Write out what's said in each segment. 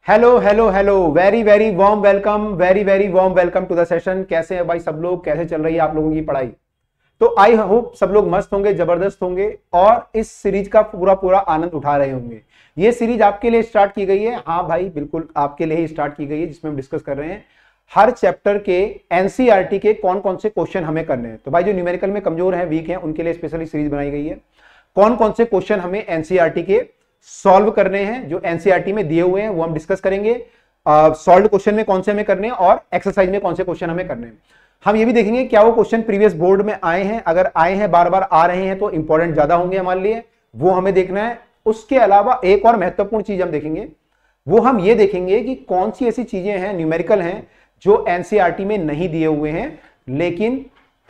Hello hello hello, very very warm welcome, very very warm welcome to the session. कैसे हैं भाई सब लोग? कैसे चल रही है आप लोगों की पढ़ाई? तो आई होप सब लोग मस्त होंगे, जबरदस्त होंगे और इस सीरीज का पूरा पूरा आनंद उठा रहे होंगे। ये सीरीज आपके लिए स्टार्ट की गई है, हाँ भाई बिल्कुल आपके लिए ही स्टार्ट की गई है, जिसमें हम डिस्कस कर रहे हैं हर चैप्टर के एनसीईआरटी के कौन कौन से क्वेश्चन हमें करने हैं। तो भाई जो न्यूमेरिकल में कमजोर है, वीक है, उनके लिए स्पेशली सीरीज बनाई गई है। कौन कौन से क्वेश्चन हमें एनसीईआरटी के सॉल्व करने हैं, जो एनसीईआरटी में दिए हुए हैं वो हम डिस्कस करेंगे। सॉल्व क्वेश्चन में कौन से हमें करने हैं और एक्सरसाइज में कौन से क्वेश्चन हमें करने हैं। हम ये भी देखेंगे क्या वो क्वेश्चन प्रीवियस बोर्ड में आए हैं, अगर आए हैं बार बार आ रहे हैं तो इंपॉर्टेंट ज्यादा होंगे हमारे लिए, वो हमें देखना है। उसके अलावा एक और महत्वपूर्ण चीज हम देखेंगे, वो हम ये देखेंगे कि कौन सी ऐसी चीजें हैं, न्यूमेरिकल हैं, जो एनसीईआरटी में नहीं दिए हुए हैं लेकिन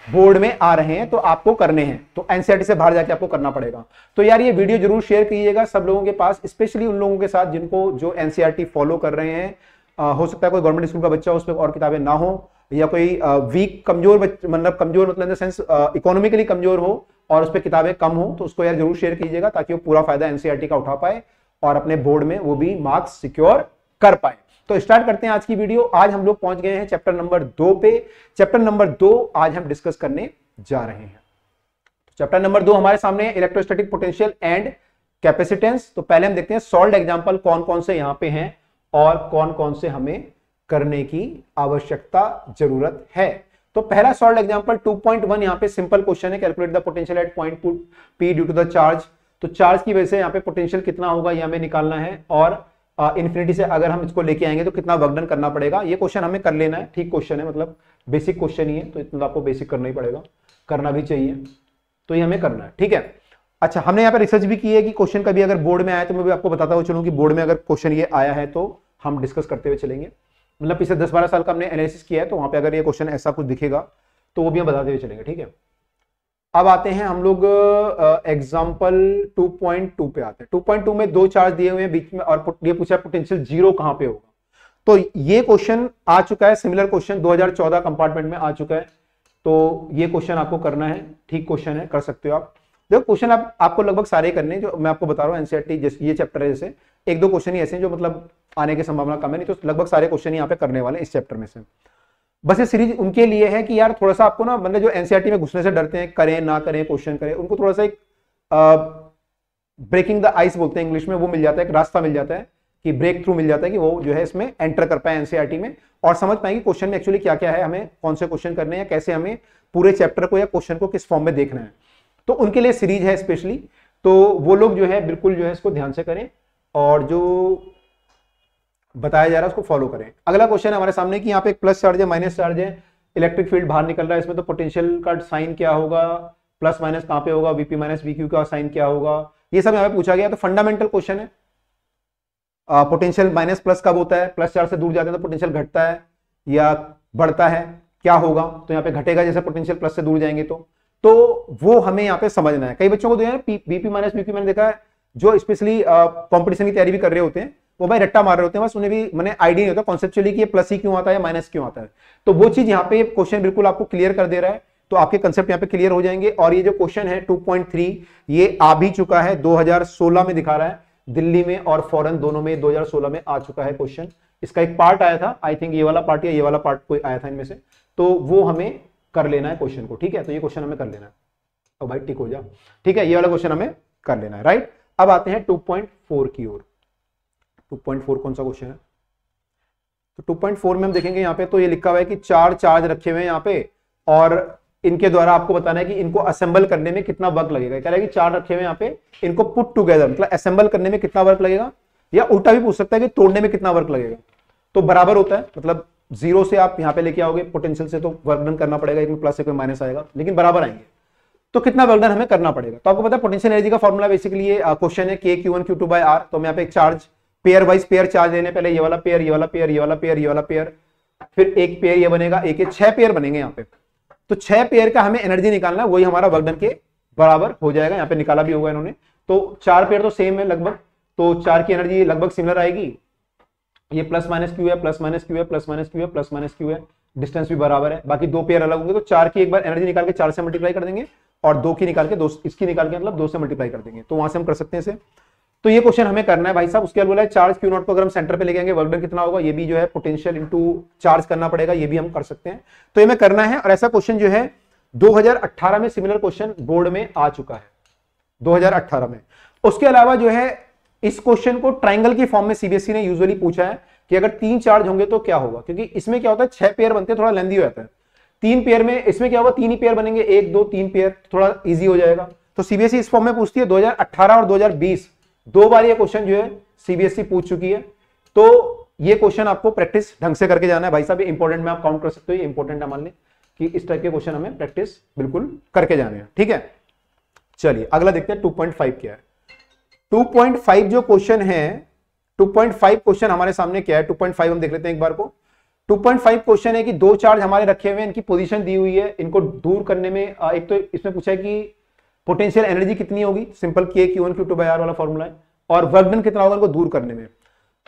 बोर्ड में आ रहे हैं तो आपको करने हैं, तो एनसीईआरटी से बाहर जाके आपको करना पड़ेगा। तो यार ये वीडियो जरूर शेयर कीजिएगा सब लोगों के पास, स्पेशली उन लोगों के साथ जिनको जो एनसीईआरटी फॉलो कर रहे हैं। हो सकता है कोई गवर्नमेंट स्कूल का बच्चा हो, उस पर और किताबें ना हो, या कोई वीक कमजोर मतलब इन द सेंस इकोनॉमिकली कमजोर हो और उस पर किताबें कम हो, तो उसको यार जरूर शेयर कीजिएगा ताकि वो पूरा फायदा एनसीईआरटी का उठा पाए और अपने बोर्ड में वो भी मार्क्स सिक्योर कर पाए। तो स्टार्ट करते हैं आज की वीडियो। आज हम लोग पहुंच गए हैं चैप्टर नंबर 2 पे। चैप्टर नंबर 2 आज हम डिस्कस करने जा रहे हैं। चैप्टर नंबर 2 हमारे सामने इलेक्ट्रोस्टैटिक पोटेंशियल एंड कैपेसिटेंस। तो पहले हम देखते हैं सॉल्व्ड एग्जांपल कौन कौन से यहां पे हैं और कौन कौन से हमें करने की आवश्यकता जरूरत है। तो पहला सॉल्व्ड एग्जांपल 2.1 यहां पे सिंपल क्वेश्चन है, calculate the potential at point P due to the charge. तो चार्ज की वजह से यहां पे पोटेंशियल कितना होगा ये हमें निकालना है, और इन्फिनिटी से अगर हम इसको लेके आएंगे तो कितना वर्क डन करना पड़ेगा। ये क्वेश्चन हमें कर लेना है, ठीक क्वेश्चन है, मतलब बेसिक क्वेश्चन ही है, तो इतना आपको बेसिक करना ही पड़ेगा, करना भी चाहिए, तो ये हमें करना है, ठीक है। अच्छा, हमने यहाँ पे रिसर्च भी की है कि क्वेश्चन कभी अगर बोर्ड में आया तो मैं भी आपको बताता हुआ चलूं कि बोर्ड में अगर क्वेश्चन ये आया है तो हम डिस्कस करते हुए चलेंगे। मतलब पिछले 10-12 साल का हमने एनालिसिस किया है, तो वहां पे अगर ये क्वेश्चन ऐसा कुछ दिखेगा तो वो भी हम बताते हुए चलेंगे, ठीक है। अब आते हैं हम लोग एग्जाम्पल 2.2 पे आते हैं। 2.2 में दो चार्ज दिए हुए हैं बीच में और ये पूछा पोटेंशियल जीरो कहां पे होगा। तो ये क्वेश्चन आ चुका है, सिमिलर क्वेश्चन 2014 कंपार्टमेंट में आ चुका है, तो ये क्वेश्चन आपको करना है, ठीक क्वेश्चन है, कर सकते हो आप। देखो क्वेश्चन आपको लगभग सारे करने हैं, जो मैं आपको बता रहा हूँ एनसीईआरटी जैसे ये चैप्टर है, जैसे एक दो क्वेश्चन ही ऐसे हैं जो मतलब आने की संभावना कम है, नहीं तो लगभग सारे क्वेश्चन यहाँ पे करने वाले इस चैप्टर में से। बस ये सीरीज उनके लिए है कि यार थोड़ा सा आपको ना, मतलब जो एनसीईआरटी में घुसने से डरते हैं, करें ना करें क्वेश्चन करें, उनको थोड़ा सा एक ब्रेकिंग द आइस बोलते हैं इंग्लिश में, वो मिल जाता है, एक रास्ता मिल जाता है कि ब्रेक थ्रू मिल जाता है कि वो जो है इसमें एंटर कर पाए एनसीईआरटी में और समझ पाएंगे क्वेश्चन में एक्चुअली क्या क्या है, हमें कौन से क्वेश्चन करने हैं, कैसे हमें पूरे चैप्टर को या क्वेश्चन को किस फॉर्म में देखना है। तो उनके लिए सीरीज है स्पेशली, तो वो लोग जो है बिल्कुल जो है इसको ध्यान से करें और जो बताया जा रहा है उसको फॉलो करें। अगला क्वेश्चन है हमारे सामने कि यहाँ पे एक प्लस चार्ज है, माइनस चार्ज है, इलेक्ट्रिक फील्ड बाहर निकल रहा है इसमें, तो पोटेंशियल का साइन क्या होगा, प्लस माइनस कहां पे होगा, वीपी माइनस वीक्यू का साइन क्या होगा, ये सब यहाँ पे पूछा गया। तो फंडामेंटल क्वेश्चन है, पोटेंशियल माइनस प्लस कब होता है, प्लस चार्ज से दूर जाते हैं तो पोटेंशियल घटता है या बढ़ता है, क्या होगा, तो यहाँ पे घटेगा जैसे पोटेंशियल प्लस से दूर जाएंगे तो वो हमें यहाँ पे समझना है। कई बच्चों को बीपी माइनस वीक्यू मैंने देखा है, जो स्पेशली कॉम्पिटिशन की तैयारी भी कर रहे होते हैं, वो भाई रट्टा मार रहे होते हैं, बस उन्हें भी मैंने आइडिया नहीं होता कॉन्सेप्चुअली कि ये प्लस ही क्यों आता है या माइनस क्यों आता है। तो वो चीज यहाँ पे क्वेश्चन बिल्कुल आपको क्लियर कर दे रहा है, तो आपके कंसेप्ट यहाँ पे क्लियर हो जाएंगे। और ये जो क्वेश्चन है 2.3 ये आ भी चुका है, 2016 में दिखा रहा है, दिल्ली में और फॉरेन दोनों में 2016 में आ चुका है क्वेश्चन। इसका एक पार्ट आया था, आई थिंक ये वाला पार्ट या ये वाला पार्ट कोई आया था इनमें से, तो वो हमें कर लेना है क्वेश्चन को, ठीक है। तो ये क्वेश्चन हमें कर लेना है, और भाई टिक हो जा, ठीक है, ये वाला क्वेश्चन हमें कर लेना है, राइट। अब आते हैं 2.4 की ओर। 2.4 कौन सा क्वेश्चन है? तो 2.4 में हम देखेंगे यहाँ पे, तो ये लिखा हुआ है कि चार चार्ज रखे हुए हैं यहाँ पे और इनके द्वारा आपको बताना है कि इनको असेंबल करने में कितना वर्क लगेगा। कह रहा है कि चार रखे हुए यहाँ पे, इनको पुट टुगेदर मतलब असेंबल करने में कितना वर्क लगेगा, या उल्टा भी पूछ सकता है कि तोड़ने में कितना वर्क लगेगा। तो बराबर होता है, मतलब जीरो से आप यहाँ पे लेके आओगे पोटेंशियल से, तो वर्क डन करना पड़ेगा, एक में प्लस से कोई माइनस आएगा, लेकिन बराबर आएंगे, तो कितना वर्क डन हमें करना पड़ेगा। तो आपको पता है पोटेंशियल एनर्जी का फॉर्मूला बेसिकली ये क्वेश्चन है K(Q1Q2/R)। तो हम यहाँ पे एक charge pair wise pair charge लेने, पहले ये वाला पेयर, ये वाला पेयर, ये वाला पेयर, ये वाला पेयर, फिर एक पेयर ये बनेगा, एक 6 पेयर बनेंगे यहाँ पे। तो 6 पेयर का हमें एनर्जी निकालना, वही हमारा वर्क डन के बराबर हो जाएगा। यहाँ पे निकाला भी होगा इन्होंने, तो 4 पेयर तो सेम है लगभग, तो 4 की एनर्जी लगभग सिमिलर आएगी। ये प्लस माइनस क्यू है, प्लस माइनस क्यू है, प्लस माइनस क्यू है, प्लस माइनस क्यू है, डिस्टेंस भी बराबर है। बाकी 2 पेयर अलग होंगे, तो 4 की एक बार एनर्जी निकाल के 4 से मल्टीप्लाई कर देंगे और 2 की निकाल के 2 इसकी निकाल के मतलब 2 से मल्टीप्लाई कर देंगे, तो वहां से हम कर सकते हैं इसे। तो ये क्वेश्चन हमें करना है भाई साहब। उसके बाद बोला है चार्ज क्यू नॉट को अगर हम सेंटर पे लेके आएंगे वर्क डन कितना होगा, ये भी जो है पोटेंशियल इनटू चार्ज करना पड़ेगा, ये भी हम कर सकते हैं। तो ये हमें करना है। और ऐसा क्वेश्चन जो है 2018 में सिमिलर क्वेश्चन बोर्ड में आ चुका है 2018 में। उसके अलावा जो है इस क्वेश्चन को ट्राइंगल की फॉर्म में सीबीएसई ने यूजुअली पूछा है कि अगर 3 चार्ज होंगे तो क्या होगा, क्योंकि इसमें क्या होता है 6 पेयर बनते हैं, थोड़ा लेंदी हो जाता है। 3 पेयर में इसमें क्या होगा 3 ही पेयर बनेंगे, 1 2 3 पेयर, थोड़ा इजी हो जाएगा। तो सीबीएसई इस फॉर्म में पूछती है। 2018 और 2020 2 बार ये क्वेश्चन जो है सीबीएसई पूछ चुकी है। तो ये क्वेश्चन आपको प्रैक्टिस ढंग से करके जाना है भाई साहब। इंपॉर्टेंट में आप काउंट कर सकते हो, ये इंपॉर्टेंट है मान लें कि इस टाइप के क्वेश्चन हमें प्रैक्टिस बिल्कुल करके जाने हैं, ठीक है। चलिए अगला देखते हैं 2.5 क्या है। 2.5 जो क्वेश्चन है, 2.5 क्वेश्चन हमारे सामने क्या है, 2.5 हम देख लेते हैं एक बार को। 2.5 क्वेश्चन है कि 2 चार्ज हमारे रखे हुए हैं, इनकी पोजीशन दी हुई है, इनको दूर करने में एक तो इसमें पूछा है कि पोटेंशियल एनर्जी कितनी होगी, simple Q1 Q2 by R वाला फॉर्मूला है, और वर्क डन कितना होगा इनको दूर करने में।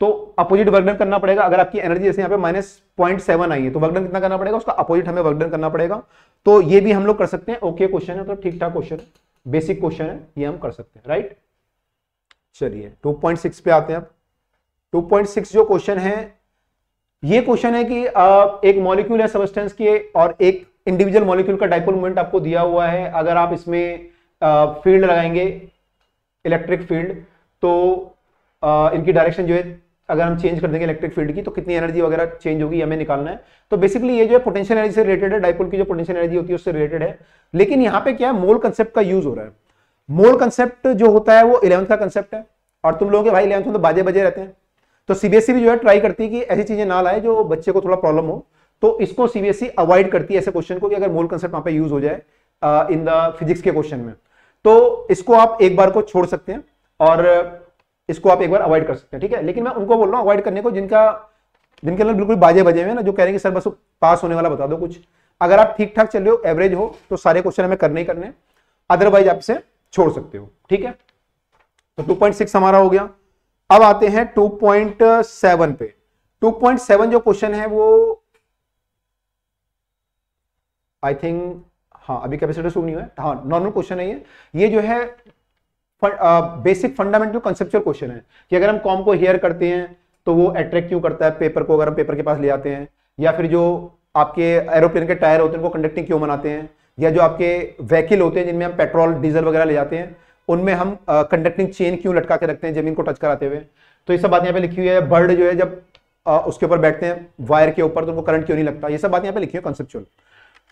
तो अपोजिट वर्क डन करना पड़ेगा। अगर आपकी एनर्जी जैसे यहाँ पे -0.7 आई है तो वर्क डन कितना करना पड़ेगा, उसका अपोजिट हमें वर्क डन करना पड़ेगा। तो ये भी हम लोग कर सकते हैं। ओके क्वेश्चन है, तो ठीक ठाक क्वेश्चन है, बेसिक क्वेश्चन है, ये हम कर सकते हैं, राइट। चलिए 2.6 पे आते हैं। अब 2.6 जो क्वेश्चन है, ये क्वेश्चन है कि एक मॉलिक्यूल है सबस्टेंस के और एक इंडिविजुअल मॉलिक्यूल का डाइपोल मोमेंट आपको दिया हुआ है। अगर आप इसमें फील्ड लगाएंगे इलेक्ट्रिक फील्ड, तो इनकी डायरेक्शन जो है अगर हम चेंज कर देंगे इलेक्ट्रिक फील्ड की, तो कितनी एनर्जी वगैरह चेंज होगी हमें निकालना है। तो बेसिकली ये जो है पोटेंशियल एनर्जी से रिलेटेड है, डाइपोल की जो पोटेंशियल एनर्जी होती है उससे रिलेटेड है। लेकिन यहाँ पे क्या है, मोल कंसेप्ट का यूज हो रहा है। मोल कंसेप्ट जो होता है वो 11th का कंसेप्ट है, और तुम लोगों के भाई 11th में तो बाजे बजे रहते हैं। तो सीबीएसई भी जो है ट्राई करती है कि ऐसी चीजें ना लाए जो बच्चे को थोड़ा प्रॉब्लम हो। तो इसको सीबीएसई अवॉइड करती है ऐसे क्वेश्चन को, कि अगर मोल कंसेप्ट वहां पे यूज हो जाए इन द फिजिक्स के क्वेश्चन में, तो इसको आप एक बार को छोड़ सकते हैं और इसको आप एक बार अवॉइड कर सकते हैं, ठीक है। लेकिन मैं उनको बोल रहा हूं अवॉइड करने को जिनके अंदर बिल्कुल बाजे बजे हुए ना, जो कह रहे हैं कि सर बस पास होने वाला बता दो कुछ। अगर आप ठीक ठाक चल रहे हो, एवरेज हो, तो सारे क्वेश्चन हमें करने ही करने, अदरवाइज आप इसे छोड़ सकते हो, ठीक है। तो 2.6 हमारा हो गया। अब आते हैं 2.7 पे। 2.7 जो क्वेश्चन है वो आई थिंक, हाँ अभी कैपेसिटर शुरू नहीं हुआ है, हाँ नॉर्मल क्वेश्चन है ये जो है बेसिक फंडामेंटल कंसेप्चुअल क्वेश्चन है कि अगर हम कॉम को हेयर करते हैं तो वो अट्रैक्ट क्यों करता है पेपर को, अगर हम पेपर के पास ले आते हैं, या फिर जो आपके एरोप्लेन के टायर होते हैं उनको कंडक्टिंग क्यों बनाते हैं, या जो आपके व्हीकल होते हैं जिनमें हम पेट्रोल डीजल वगैरह ले जाते हैं उनमें हम कंडक्टिंग चेन क्यों लटका के रखते हैं जमीन को टच कराते हुए। तो ये सब बात यहाँ पे लिखी हुई है। बर्ड जो है जब उसके ऊपर बैठते हैं वायर के ऊपर तो उनको करंट क्यों नहीं लगता, ये सब बात यहाँ पे लिखी है कॉन्सेप्चुअल।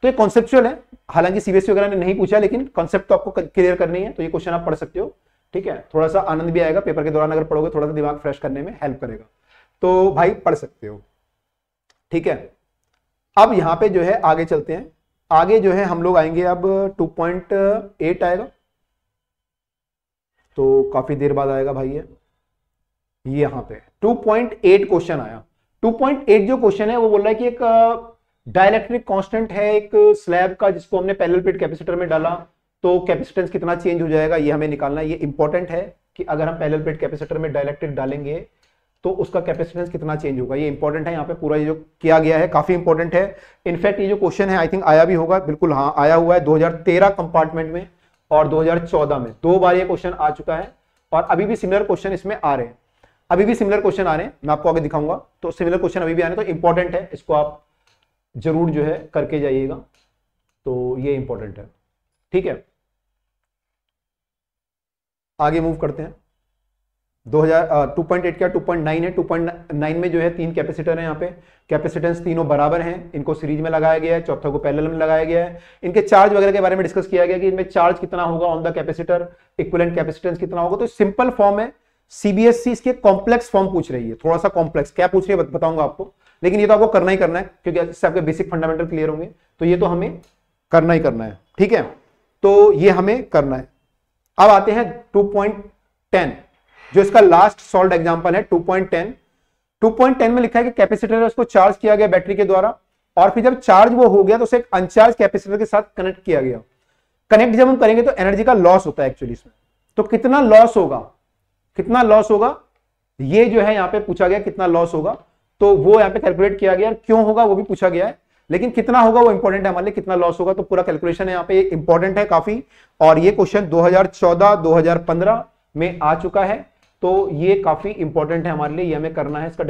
तो ये कॉन्सेप्चुअल है, हालांकि सीबीएसई वगैरह ने नहीं पूछा, लेकिन कॉन्सेप्ट तो आपको क्लियर करनी है। तो ये क्वेश्चन आप पढ़ सकते हो, ठीक है। थोड़ा सा आनंद भी आएगा पेपर के दौरान, अगर पढ़ोगे थोड़ा सा दिमाग फ्रेश करने में हेल्प करेगा, तो भाई पढ़ सकते हो, ठीक है। अब यहां पे जो है आगे चलते हैं। आगे जो है हम लोग आएंगे अब 2.8 आएगा, तो काफी देर बाद आएगा भाई ये यहां पे 2.8 क्वेश्चन आया। 2.8 जो क्वेश्चन है वो बोल रहा है कि एक डाइलेक्ट्रिक कांस्टेंट है एक स्लैब का, जिसको हमने पैरेलल प्लेट कैपेसिटर में डाला तो कैपेसिटेंस कितना चेंज हो जाएगा, ये हमें निकालना है। ये इंपॉर्टेंट है कि अगर हम पैरेलल प्लेट कैपेसिटर में डाइलेक्ट्रिक डालेंगे तो उसका कैपेसिटेंस कितना चेंज होगा, ये इंपॉर्टेंट है। यहाँ पे पूरा ये जो किया गया है काफी इंपॉर्टेंट है। इनफैक्ट ये जो क्वेश्चन है आई थिंक आया भी होगा, बिल्कुल हाँ आया हुआ है 2013 कंपार्टमेंट में और 2014 में 2 बार ये क्वेश्चन आ चुका है, और अभी भी सिमिलर क्वेश्चन इसमें आ रहे हैं, अभी भी सिमिलर क्वेश्चन आ रहे हैं, मैं आपको आगे दिखाऊंगा। तो सिमिलर क्वेश्चन अभी भी आ रहे हैं, तो इंपॉर्टेंट है, इसको आप जरूर जो है करके जाइएगा, तो ये इंपॉर्टेंट है, ठीक है। आगे मूव करते हैं। 2.8 क्या 2.9 है। 2.9 में जो है 3 कैपेसिटर है, यहाँ पे कैपेसिटेंस तीनों बराबर हैं, इनको सीरीज में लगाया गया है, चौथा को पैरेलल में लगाया गया है। इनके चार्ज वगैरह के बारे में डिस्कस किया गया कि इनमें चार्ज कितना होगा on the capacitor, equivalent capacitance कितना होगा। तो सिंपल फॉर्म है, सीबीएसई इसके कॉम्प्लेक्स फॉर्म पूछ रही है, थोड़ा सा कॉम्प्लेक्स क्या पूछ रही है बताऊंगा आपको, लेकिन ये तो आपको करना ही करना है क्योंकि इससे आपके बेसिक फंडामेंटल क्लियर होंगे, तो ये तो हमें करना ही करना है, ठीक है। तो ये हमें करना है। अब आते हैं 2.10 जो इसका लास्ट सॉल्व एग्जांपल है। 2.10 2.10 में लिखा है कि कैपेसिटर है उसको चार्ज किया गया बैटरी के द्वारा, और फिर जब चार्ज वो हो गया तो उसे एक अनचार्ज कैपेसिटर के साथ कनेक्ट किया गया। कनेक्ट जब हम करेंगे तो एनर्जी का लॉस होता है एक्चुअली इसमें। तो कितना लॉस होगा, कितना लॉस होगा, ये जो है यहाँ पे पूछा गया कितना लॉस होगा, तो वो यहाँ पे कैलकुलेट किया गया। क्यों होगा वो भी पूछा गया है, लेकिन कितना होगा वो इंपॉर्टेंट है हमारे लिए, कितना लॉस होगा। तो पूरा कैलकुलेशन है यहाँ पे इंपॉर्टेंट है काफी, और ये क्वेश्चन 2014 2015 में आ चुका है। तो ये काफी इंपॉर्टेंट है हमारे लिए, ये हमें करना है, इसका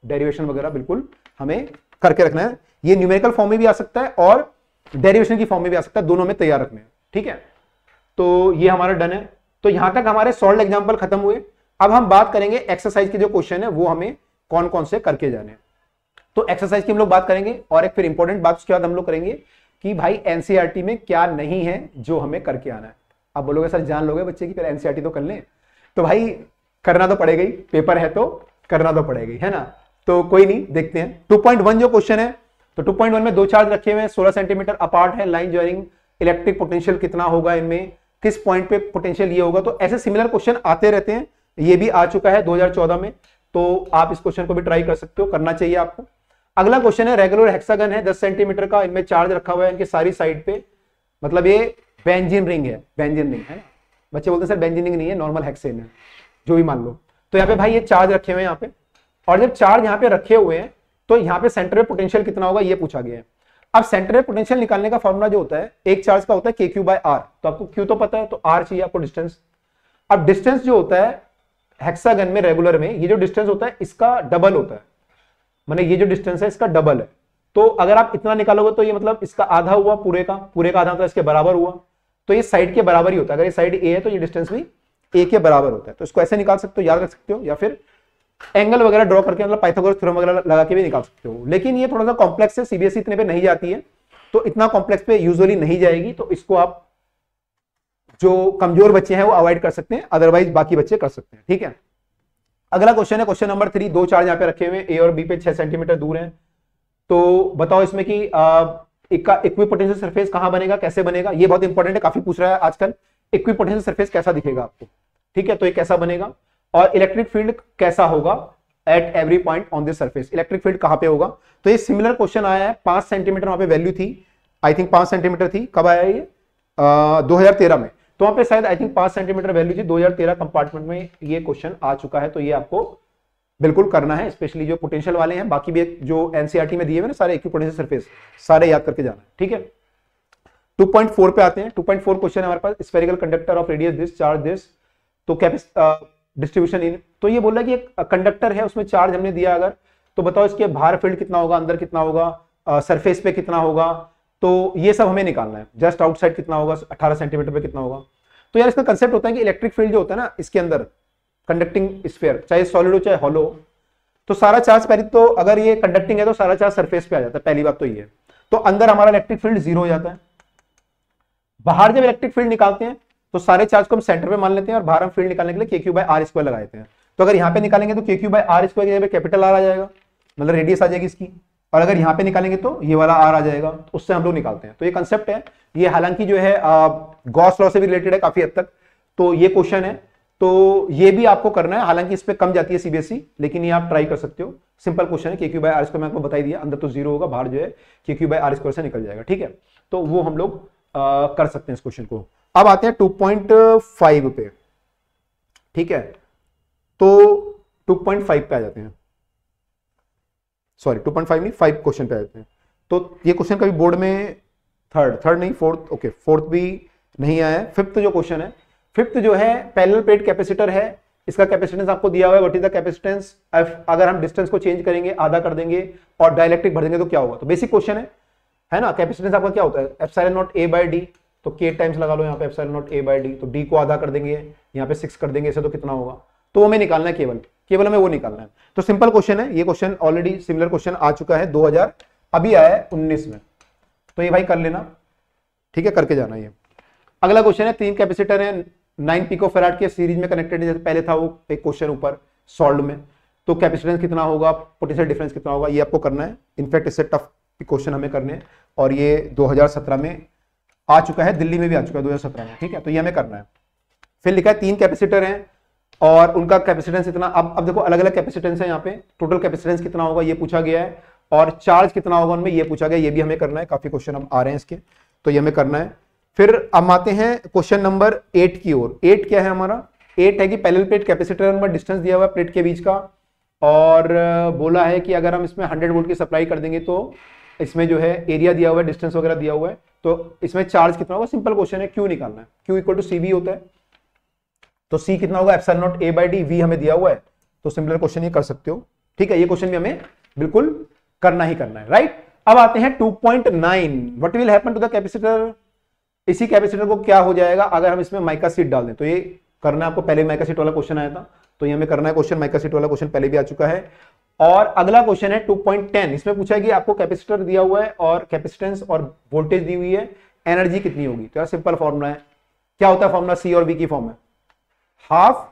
डेरिवेशन वगैरह बिल्कुल हमें करके रखना है। ये न्यूमेरिकल फॉर्म में भी आ सकता है और डेरिवेशन की फॉर्म में भी आ सकता है, दोनों में तैयार रखने हैं, ठीक है। तो ये हमारा डन है। तो यहां तक हमारे सॉल्व एग्जांपल खत्म हुए। अब हम बात करेंगे एक्सरसाइज के जो क्वेश्चन है वो हमें कौन कौन से करके जाने हैं। तो एक्सरसाइज की हम लोग बात करेंगे और एक फिर इंपॉर्टेंट बात उसके बाद हम लोग करेंगे कि भाई एनसीईआरटी में क्या नहीं है जो हमें करके आना है। आप बोलोगे सर जान लोगे बच्चे की, पहले एनसीईआरटी तो कर लें। तो भाई करना तो पड़ेगा ही, पेपर है तो करना तो पड़ेगा ही, है ना। तो कोई नहीं, देखते हैं 2.1 जो क्वेश्चन है। तो 2.1 में दो चार्ज रखे हुए हैं, 16 सेंटीमीटर अपार्ट है, लाइन ज्वाइनिंग, इलेक्ट्रिक पोटेंशियल कितना होगा इनमें, किस पॉइंट पे पोटेंशियल ये होगा। तो ऐसे सिमिलर क्वेश्चन आते रहते हैं, ये भी आ चुका है 2014 में। तो आप इस क्वेश्चन को भी ट्राई कर सकते हो, करना चाहिए आपको। अगला क्वेश्चन है रेगुलर हेक्सागन है 10 सेंटीमीटर का, इनमें चार्ज रखा हुआ है इनकी सारी साइड पे, मतलब ये बेंजीन रिंग है, बेंजीन रिंग है ना। बच्चे बोलते हैं सर बेंजीन रिंग नहीं है, नॉर्मल हेक्सेन है, जो भी मान लो। तो यहाँ पे भाई ये चार्ज रखे हुए हैं यहाँ पे, और जब चार्ज यहाँ पे रखे हुए हैं तो यहाँ पे सेंटर में पोटेंशियल कितना होगा ये पूछा गया है। अब सेंटर में पोटेंशियल निकालने का फॉर्मूला जो होता है, एक चार्ज का होता है KQ/R। तो आपको Q तो पता है, तो R चाहिए आपको डिस्टेंस। अब डिस्टेंस जो होता है हेक्सागन में, रेगुलर में, ये जो डिस्टेंस होता है इसका डबल होता है, माने ये जो डिस्टेंस है इसका डबल है। तो अगर आप इतना निकालोगे तो ये मतलब इसका आधा हुआ, पूरे का आधा मतलब इसके बराबर हुआ। तो ये साइड के बराबर ही होता है, अगर ये साइड A है तो ये डिस्टेंस भी A के बराबर होता है। तो इसको ऐसे निकाल सकते हो, याद रख सकते हो, या फिर एंगल वगैरह ड्रॉ करके, मतलब पाइथागोरस थ्योरम वगैरह लगा के भी निकाल सकते हो। लेकिन ये थोड़ा सा कॉम्प्लेक्स है, सीबीएसई इतने पे नहीं जाती है, तो इतना कॉम्प्लेक्स पे यूजुअली नहीं जाएगी। तो इसको आप जो कमजोर बच्चे हैं वो अवॉइड कर सकते हैं, अदरवाइज बाकी बच्चे कर सकते हैं, ठीक है। अगला क्वेश्चन है क्वेश्चन नंबर 3। दो चार्ज यहाँ पे रखे हुए हैं, A और B पे 6 सेंटीमीटर दूर हैं। तो बताओ इसमें कि इक्विपोटेंशियल सरफेस कहां बनेगा, कैसे बनेगा। ये बहुत इंपॉर्टेंट है, काफी पूछ रहा है आजकल। इक्विपोटेंशियल सरफेस कैसा दिखेगा आपको, ठीक है। तो ये कैसा बनेगा, और इलेक्ट्रिक फील्ड कैसा होगा at every point on this surface, electric field कहां पे होगा। तो ये सिमिलर क्वेश्चन आया है, 5 सेंटीमीटर वहां पे वैल्यू थी, आई थिंक 5 सेंटीमीटर थी। कब आया ये 2013 में। तो वहां पे शायद आई थिंक 5 सेंटीमीटर वैल्यू थी, 2013 कंपार्टमेंट में ये क्वेश्चन आ चुका है। तो ये आपको बिल्कुल करना है, स्पेशली जो पोटेंशियल वाले हैं। बाकी भी जो एनसीईआरटी में दिए हुए ना सारे इक्विपोटेंशियल सरफेस, सारे याद करके जाना है, ठीक है। 2.4 पे आते हैं। 2.4 क्वेश्चन है हमारे पास, spherical conductor of radius this charge this, तो डिस्ट्रीब्यूशन इन। तो ये बोल रहा है कि एक कंडक्टर है, उसमें चार्ज हमने दिया अगर, तो बताओ इसके बाहर फील्ड कितना होगा, अंदर कितना होगा, सरफेस पे कितना होगा। तो ये सब हमें निकालना है। जस्ट आउटसाइड कितना होगा, 18 सेंटीमीटर पे कितना होगा। तो यार इसका कंसेप्ट होता है कि इलेक्ट्रिक फील्ड जो होता है ना इसके अंदर, कंडक्टिंग स्फीयर, चाहे सॉलिड हो चाहे हॉलो, तो सारा चार्ज पहले तो अगर ये कंडक्टिंग है तो सारा चार्ज सरफेस पे आ जाता है, पहली बात तो ये है। तो अंदर हमारा इलेक्ट्रिक फील्ड 0 हो जाता है। बाहर जब इलेक्ट्रिक फील्ड निकालते हैं तो सारे चार्ज को हम सेंटर पे मान लेते हैं, और बाहर हम फील्ड निकालने के लिए KQ/R² लगा देते हैं। तो अगर यहाँ पे निकालेंगे तो KQ/R² की जगह पे कैपिटल R आ जाएगा, मतलब रेडियस आ जाएगी इसकी, और अगर यहाँ पे निकालेंगे तो ये वाला R आ जाएगा, तो उससे हम लोग निकालते हैं। तो ये कंसेप्ट है, ये हालांकि जो है गॉस लॉ से भी रिलेटेड है काफी हद तक। तो ये क्वेश्चन है, तो ये भी आपको करना है, हालांकि इस पे कम जाती है सीबीएसई, लेकिन ये आप ट्राई कर सकते हो। सिंपल क्वेश्चन है, KQ/R² मैं आपको बता ही दिया, अंदर तो 0 होगा, बाहर जो है KQ/R² से निकल जाएगा, ठीक है। तो वो हम लोग कर सकते हैं इस क्वेश्चन को। अब आते हैं 2.5 पे, ठीक है। तो 2.5 पे आ जाते हैं, सॉरी 2.5 नहीं 5 क्वेश्चन पे आ जाते हैं। तो ये क्वेश्चन कभी बोर्ड में थर्ड नहीं फोर्थ, ओके फोर्थ भी नहीं आया है। फिफ्थ जो क्वेश्चन है, फिफ्थ जो है पैरेलल प्लेट कैपेसिटर है, इसका कैपेसिटेंस आपको दिया हुआ है, व्हाट इज द कैपेसिटेंस अगर हम डिस्टेंस को चेंज करेंगे, आधा कर देंगे और डाइलेक्ट्रिक भर देंगे तो क्या होगा। तो बेसिक क्वेश्चन है ना। कैपेसिटेंस आपका क्या होता है, ε0A/d, तो k टाइम्स लगा लो यहाँ पे ε0A/d, तो d को आधा कर देंगे, यहाँ पे 6 कर देंगे, ऐसे तो कितना होगा। तो हमें निकालना है, केवल हमें वो निकालना है। तो सिंपल क्वेश्चन है, ये क्वेश्चन ऑलरेडी सिमिलर क्वेश्चन आ चुका है 2000 अभी आया है 19 में, तो ये भाई कर लेना, ठीक है, करके जाना। ये अगला क्वेश्चन है, 3 कैपेसिटर है 9 पिकोफैराड के सीरीज में कनेक्टेड है, जैसे पहले था वो एक क्वेश्चन ऊपर सॉल्व में। तो कैपेसिटेंस कितना होगा, पोटेंशियल डिफरेंस कितना होगा, ये आपको करना है। इनफैक्ट इससे टफ क्वेश्चन हमें करने हैं, और ये 2017 में आ चुका है, दिल्ली में भी आ चुका है 2017 में, ठीक है। तो ये हमें करना है। फिर लिखा है 3 कैपेसिटर हैं और उनका कैपेसिटेंस इतना। अब देखो अलग अलग कैपेसिटेंस है यहाँ पे, टोटल कैपेसिटेंस कितना होगा ये पूछा गया है, और चार्ज कितना होगा उनमें ये पूछा गया, ये भी हमें करना है। काफी क्वेश्चन अब आ रहे हैं इसके, तो ये हमें करना है। फिर हम आते हैं क्वेश्चन नंबर 8 की ओर। 8 क्या है हमारा, 8 है कि पैरेलल प्लेट कैपेसिटर में डिस्टेंस दिया हुआ है प्लेट के बीच का, और बोला है कि अगर हम इसमें 100 वोल्ट की सप्लाई कर देंगे तो इसमें जो है एरिया दिया हुआ है, डिस्टेंस वगैरह दिया हुआ है, तो इसमें चार्ज कितना होगा। सिंपल क्वेश्चन है, क्यू निकालना है। क्यू इक्वल टू सीबी होता है, तो सी कितना होगा epsilon naught A by D, V हमें दिया हुआ है, तो सिंपल क्वेश्चन ये कर सकते हो। ठीक है, ये क्वेश्चन भी हमें बिल्कुल करना ही करना है, राइट। अब आते हैं 2.9, what will happen to the capacitor. इसी कैपेसिटर को क्या हो जाएगा अगर हम इसमें माइका सीट डाल दें। तो ये करना है आपको, पहले माइका सीट वाला क्वेश्चन आया था, तो ये हमें करना है क्वेश्चन, माइका सीट वाला क्वेश्चन पहले भी आ चुका है। और अगला क्वेश्चन है 2.10, इसमें पूछा है कि आपको कैपेसिटर दिया हुआ है और कैपेसिटेंस और वोल्टेज दी हुई है, एनर्जी कितनी होगी। तो यार सिंपल फॉर्मूला है, क्या होता है फॉर्मूला, सी और वी की फॉर्म है, हाफ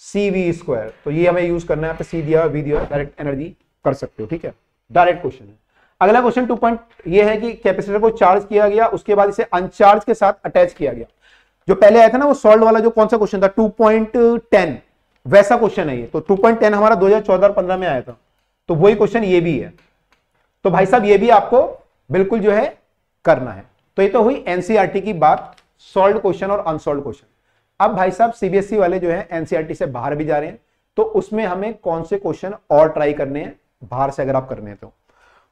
सी वी स्क्वायर। तो ये हमें यूज करना है, पे सी दिया वी दिया, डायरेक्ट एनर्जी कर सकते हो। ठीक है, डायरेक्ट क्वेश्चन है। अगला क्वेश्चन 2. ये है कि कैपेसिटर को चार्ज किया गया, उसके बाद इसे अनचार्ज के साथ अटैच किया गया। जो पहले आया था ना वो सॉल्व वाला, जो कौन सा क्वेश्चन था 2.10, वैसा क्वेश्चन है ये। तो 2.10 हमारा 2014 और 15 में आया था, तो वही क्वेश्चन ये भी है। तो भाई साहब ये भी आपको बिल्कुल जो है करना है। तो ये तो हुई एनसीईआरटी की बात, सॉल्व क्वेश्चन और अनसॉल्व क्वेश्चन। अब भाई साहब सीबीएसई वाले जो है एनसीईआरटी से बाहर भी जा रहे हैं, तो उसमें हमें कौन से क्वेश्चन और ट्राई करने हैं बाहर से, अगर आप करने हैं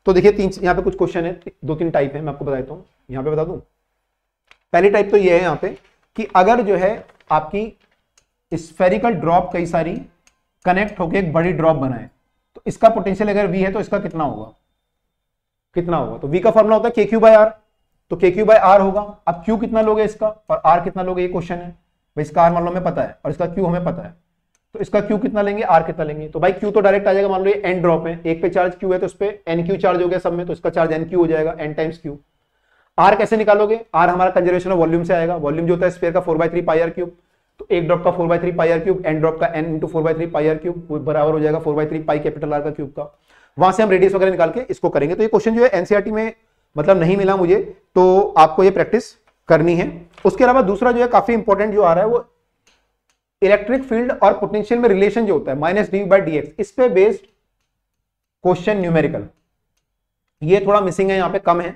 तो देखिए यहाँ पे कुछ क्वेश्चन है, 2-3 टाइप है, मैं आपको बताता हूँ। यहाँ पे बता दूं, पहली टाइप तो ये है यहाँ पे कि अगर जो है आपकी स्फेरिकल ड्रॉप कई सारी कनेक्ट होकर एक बड़ी ड्रॉप बनाए, तो इसका पोटेंशियल अगर वी है तो इसका कितना होगा, कितना होगा। तो वी का फॉर्मूला होता है के क्यू बाय आर, तो के क्यू बाय आर होगा। अब क्यू कितना लोगे इसका और आर कितना लोगे, ये क्वेश्चन है भाई। इसका आर मान लो हमें पता है और इसका क्यू हमें पता है, तो इसका क्यू कितना लेंगे, आर कितना लेंगे। तो भाई क्यू तो डायरेक्ट आ जाएगा, मान लो ये एन ड्रॉप है, एक पे चार्ज क्यू है तो उस पे एन क्यू चार्ज हो गया सब में, तो इसका चार्ज एन क्यू हो जाएगा, एन टाइम्स क्यू। आर कैसे निकालोगे, आर हमारा कंजर्वेशन ऑफ वॉल्यूम से आएगा। वॉल्यूम जो होता है स्फीयर का 4/3 पाई आर क्यूब, तो एक ड्रॉप का 4/3 pi R cube, n drop का n into 4/3 pi R cube बराबर हो जाएगा 4/3 पाई कैपिटल आर का क्यूब का। वहां से हम रेडियस वगैरह निकाल के इसको करेंगे। तो ये क्वेश्चन जो है एनसीईआरटी में मतलब नहीं मिला मुझे, तो आपको ये प्रैक्टिस करनी है। उसके अलावा दूसरा जो है काफी इंपॉर्टेंट जो आ रहा है वो इलेक्ट्रिक फील्ड और पोटेंशियल में रिलेशन जो होता है -dv/dx, इस पे बेस्ड क्वेश्चन न्यूमेरिकल। ये थोड़ा मिसिंग है, यहाँ पे कम है,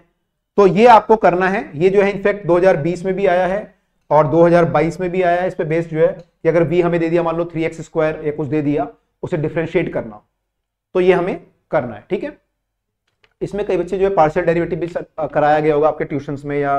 तो ये आपको करना है। ये जो है इनफैक्ट 2020 में भी आया है और 2022 में भी आया है। इस पे बेस्ड जो है कि अगर v हमें दे दिया मान लो 3x² या कुछ दे दिया, उसे डिफरेंशिएट करना, तो ये हमें करना है। ठीक है, इसमें कई बच्चे जो है पार्शियल डेरिवेटिव भी कराया गया होगा आपके ट्यूशंस में या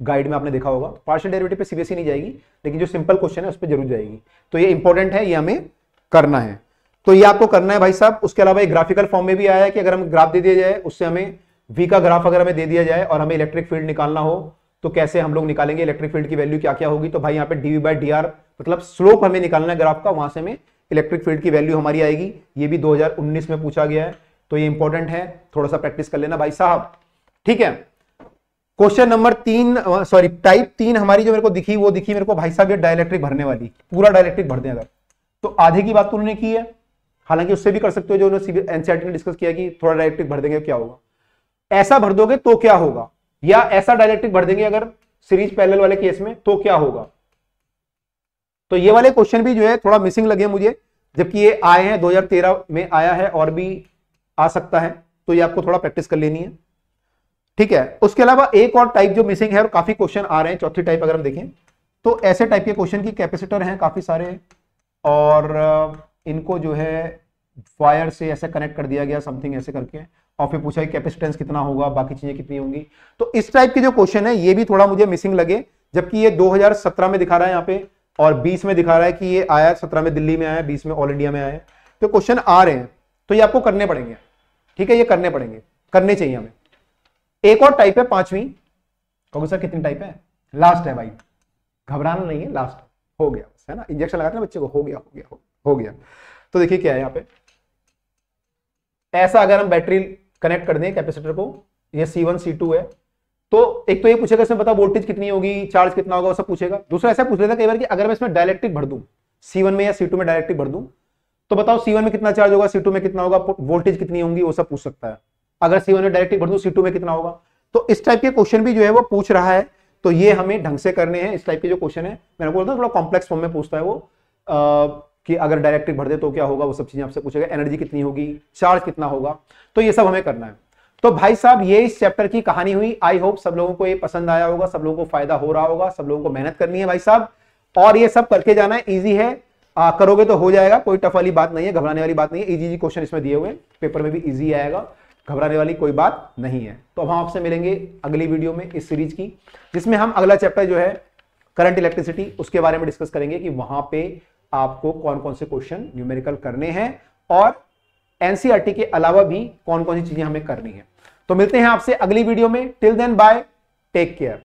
गाइड में, आपने देखा होगा। पार्शियल डेरिवेटिव पे सीबीएसई नहीं जाएगी, लेकिन जो सिंपल क्वेश्चन है उस पर जरूर जाएगी। तो ये इंपॉर्टेंट है, ये हमें करना है, तो ये आपको करना है भाई साहब। उसके अलावा एक ग्राफिकल फॉर्म में भी आया है कि अगर हम ग्राफ दे दिया जाए, उससे हमें वी का ग्राफ अगर हमें दे दिया जाए और हमें इलेक्ट्रिक फील्ड निकालना हो, तो कैसे हम लोग निकालेंगे, इलेक्ट्रिक फील्ड की वैल्यू क्या क्या होगी। तो भाई यहाँ पे dv/dr मतलब स्लोप हमें निकालना है ग्राफ का, वहां से हमें इलेक्ट्रिक फील्ड की वैल्यू हमारी आएगी। ये भी 2019 में पूछा गया है, तो ये इंपॉर्टेंट है, थोड़ा सा प्रैक्टिस कर लेना भाई साहब। ठीक है, क्वेश्चन नंबर 3, सॉरी टाइप 3 हमारी जो मेरे को दिखी, वो दिखी मेरे को भाई साहब ये डाइलेक्ट्रिक भरने वाली, पूरा डाइलेक्ट्रिक भर दें अगर, तो आधे की बात तो उन्होंने की है, हालांकि उससे भी कर सकते हो जो उन्होंने एनसीईआरटी ने डिस्कस किया कि थोड़ा डाइलेक्ट्रिक भर देंगे क्या होगा, ऐसा भर दोगे तो क्या होगा, या ऐसा डाइलेक्ट्रिक भर देंगे अगर सीरीज पैरेलल वाले केस में तो क्या होगा। तो ये वाले क्वेश्चन भी जो है थोड़ा मिसिंग लगे मुझे, जबकि ये आए हैं 2013 में आया है और भी आ सकता है, तो ये आपको थोड़ा प्रैक्टिस कर लेनी है। ठीक है, उसके अलावा एक और टाइप जो मिसिंग है और काफी क्वेश्चन आ रहे हैं, चौथी टाइप अगर हम देखें तो ऐसे टाइप के क्वेश्चन की कैपेसिटर हैं काफी सारे, और इनको जो है वायर से ऐसे कनेक्ट कर दिया गया समथिंग ऐसे करके, और फिर पूछा कैपेसिटेंस कितना होगा, बाकी चीजें कितनी होंगी। तो इस टाइप के जो क्वेश्चन है ये भी थोड़ा मुझे मिसिंग लगे, जबकि ये 2017 में दिखा रहा है यहाँ पे और 20 में दिखा रहा है कि ये आया, 17 में दिल्ली में आया, 20 में ऑल इंडिया में आया, तो क्वेश्चन आ रहे हैं, तो ये आपको करने पड़ेंगे। ठीक है, ये करने पड़ेंगे, करने चाहिए हमें। एक और टाइप है 5वीं, कहोगे सर कितनी टाइप है, लास्ट है भाई, घबराना नहीं है, लास्ट हो गया बस, है ना, इंजेक्शन लगाते हैं बच्चे को, हो गया हो गया हो गया। तो देखिए क्या है यहाँ पे, ऐसा अगर हम बैटरी कनेक्ट कर दें कैपेसिटर को, ये C1 C2 है, तो एक तो ये पूछेगा इसमें बता वोल्टेज कितनी होगी, चार्ज कितना होगा, वो सब पूछेगा। दूसरा ऐसा पूछ लेता कई बार कि अगर मैं इसमें डायलेक्ट्रिक भर दूं, C1 में या C2 में डायलेक्ट्रिक भर दूं, तो बताओ C1 में कितना चार्ज होगा, C2 में कितना होगा, वोल्टेज कितनी होंगी, वो सब पूछ सकता है। अगर C1 में डायरेक्टली भर दूं, C2 में कितना होगा। तो इस टाइप के क्वेश्चन भी जो है वो पूछ रहा है, तो ये हमें ढंग से करने हैं। इस टाइप के जो क्वेश्चन है, मैंने बोलता हूं थोड़ा कॉम्प्लेक्स फॉर्म में पूछता है वो, कि अगर डायरेक्टली भर दे तो क्या होगा, वो सब चीजें आपसे पूछेगा, एनर्जी कितनी होगी, चार्ज कितना होगा, तो ये सब हमें करना है। तो भाई साहब ये इस चैप्टर की कहानी हुई। आई होप सब लोगों को ये पसंद आया होगा, सब लोगों को फायदा हो रहा होगा, सब लोगों को मेहनत करनी है भाई साहब, और ये सब करके जाना है, ईजी है, करोगे तो हो जाएगा, कोई टफ वाली बात नहीं है, घबराने वाली बात नहीं है, इजी क्वेश्चन इसमें दिए हुए, पेपर में भी इजी आएगा, घबराने वाली कोई बात नहीं है। तो अब हम आपसे मिलेंगे अगली वीडियो में इस सीरीज की, जिसमें हम अगला चैप्टर जो है करंट इलेक्ट्रिसिटी, उसके बारे में डिस्कस करेंगे कि वहां पे आपको कौन कौन से क्वेश्चन न्यूमेरिकल करने हैं और एनसीईआरटी के अलावा भी कौन कौन सी चीजें हमें करनी है। तो मिलते हैं आपसे अगली वीडियो में। Till then bye, take care.